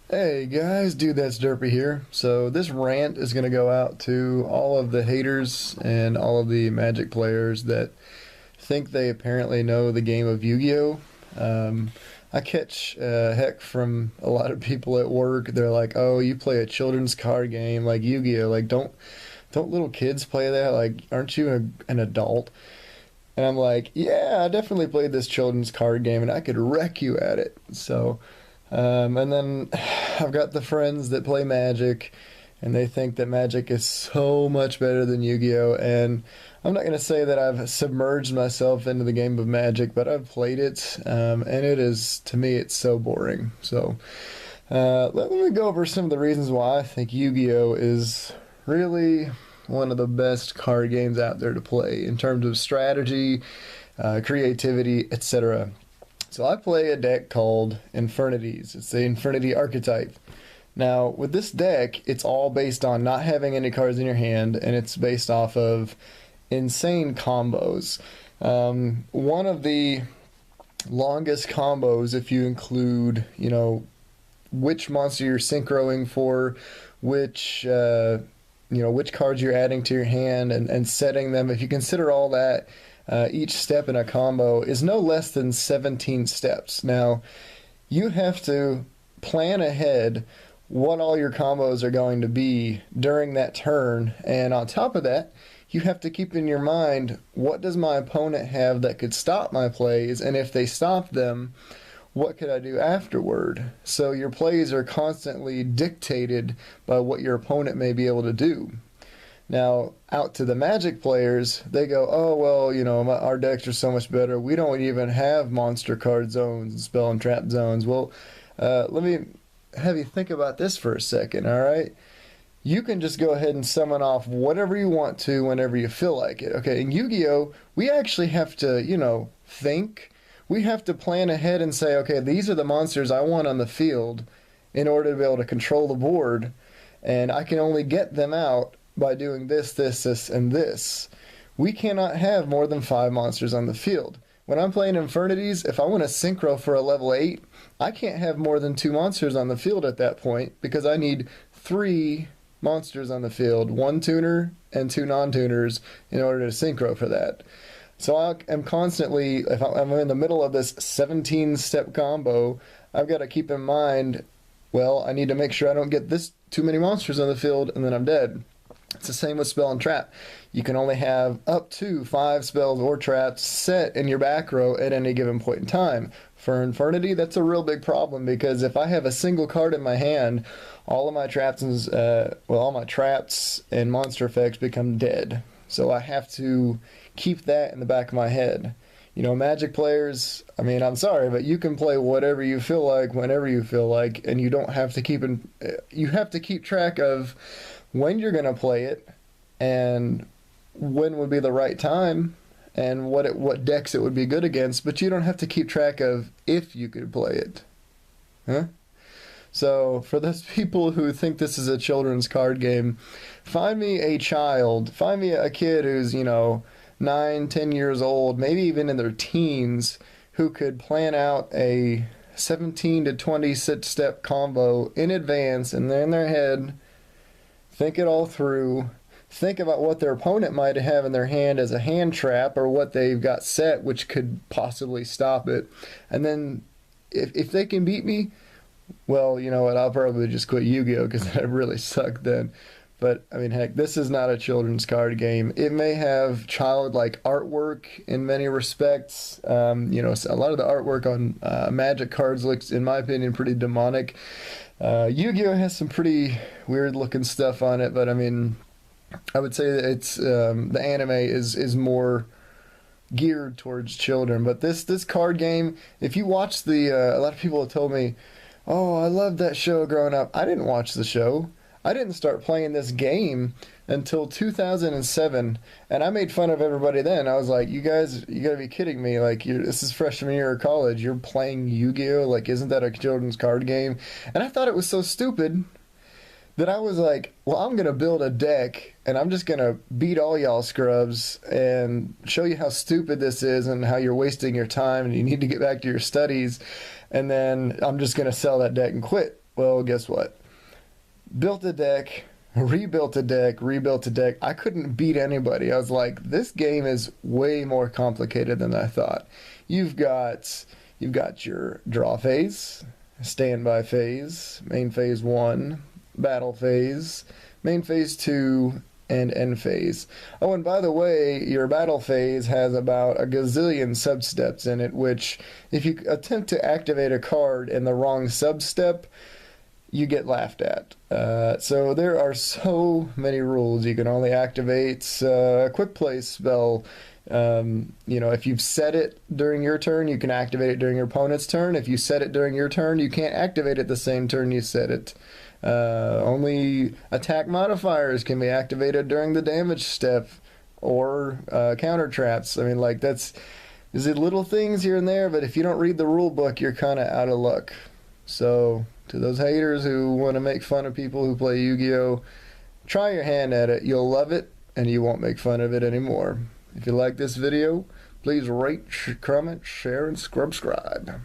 Hey guys, dude, that's Derpy here. So this rant is going to go out to all of the haters and all of the Magic players that think they apparently know the game of Yu-Gi-Oh. I catch heck from a lot of people at work. They're like, "Oh, you play a children's card game like Yu-Gi-Oh. Like, don't little kids play that? Like, aren't you an adult?" And I'm like, "Yeah, I definitely played this children's card game, and I could wreck you at it." And then I've got the friends that play Magic, and they think that Magic is so much better than Yu-Gi-Oh! And I'm not going to say that I've submerged myself into the game of Magic, but I've played it, and it is, to me, it's so boring. Let me go over some of the reasons why I think Yu-Gi-Oh! Is really one of the best card games out there to play in terms of strategy, creativity, etc. So I play a deck called Infernities. It's the Infernity archetype. Now, with this deck, it's all based on not having any cards in your hand, and it's based off of insane combos. One of the longest combos, if you include, which monster you're synchroing for, which cards you're adding to your hand, and setting them. If you consider all that, each step in a combo is no less than 17 steps. Now, you have to plan ahead what all your combos are going to be during that turn, and on top of that, you have to keep in your mind, what does my opponent have that could stop my plays, and if they stop them, what could I do afterward? So your plays are constantly dictated by what your opponent may be able to do. Now, out to the Magic players, they go, "Oh, well, our decks are so much better. We don't even have monster card zones and spell and trap zones." Well, let me have you think about this for a second, all right? You can just go ahead and summon off whatever you want to whenever you feel like it. Okay, in Yu-Gi-Oh, we actually have to, think. We have to plan ahead and say, okay, these are the monsters I want on the field in order to be able to control the board, and I can only get them out by doing this, this, this, and this. We cannot have more than 5 monsters on the field. When I'm playing Infernities, if I want to synchro for a level 8, I can't have more than 2 monsters on the field at that point because I need 3 monsters on the field, 1 tuner and 2 non-tuners in order to synchro for that. So I am constantly, if I'm in the middle of this 17-step combo, I've got to keep in mind, well, I need to make sure I don't get this too many monsters on the field and then I'm dead. It's the same with spell and trap. You can only have up to 5 spells or traps set in your back row at any given point in time. For Infernity, that's a real big problem because if I have a single card in my hand, all my traps and monster effects become dead. So I have to keep that in the back of my head. Magic players, I'm sorry, but you can play whatever you feel like, whenever you feel like, and you don't have to you have to keep track of when you're going to play it and when would be the right time and what decks it would be good against, but you don't have to keep track of if you could play it. Huh? So, for those people who think this is a children's card game, find me a kid who's, 9, 10 years old, maybe even in their teens, who could plan out a 17 to 20 step combo in advance and they're in their head, think it all through, think about what their opponent might have in their hand as a hand trap or what they've got set which could possibly stop it. And then if they can beat me, well, you know what, I'll probably just quit Yu-Gi-Oh! Because I really suck then. But, heck, this is not a children's card game. It may have childlike artwork in many respects. A lot of the artwork on Magic cards looks, in my opinion, pretty demonic. Yu-Gi-Oh! Has some pretty weird-looking stuff on it, but, I would say that it's the anime is more geared towards children. But this card game, if you watch a lot of people have told me, "Oh, I loved that show growing up." I didn't watch the show. I didn't start playing this game until 2007, and I made fun of everybody then. I was like, "You guys, you gotta be kidding me! Like, this is freshman year of college. You're playing Yu-Gi-Oh! Like, isn't that a children's card game?" And I thought it was so stupid that I was like, "Well, I'm gonna build a deck, and I'm just gonna beat all y'all scrubs and show you how stupid this is and how you're wasting your time and you need to get back to your studies, and then I'm just gonna sell that deck and quit." Well, guess what? Built a deck, rebuilt a deck, rebuilt a deck. I couldn't beat anybody. I was like, this game is way more complicated than I thought. You've got your draw phase, standby phase, main phase 1, battle phase, main phase 2, and end phase. Oh, and by the way, your battle phase has about a gazillion substeps in it, which if you attempt to activate a card in the wrong substep, you get laughed at. So there are so many rules. You can only activate a quick play spell. If you've set it during your turn, you can activate it during your opponent's turn. If you set it during your turn, you can't activate it the same turn you set it. Only attack modifiers can be activated during the damage step, or counter traps. I mean, like, there's little things here and there, but if you don't read the rule book, you're kind of out of luck. So, to those haters who want to make fun of people who play Yu-Gi-Oh!, try your hand at it. You'll love it, and you won't make fun of it anymore. If you like this video, please rate, comment, share, and subscribe.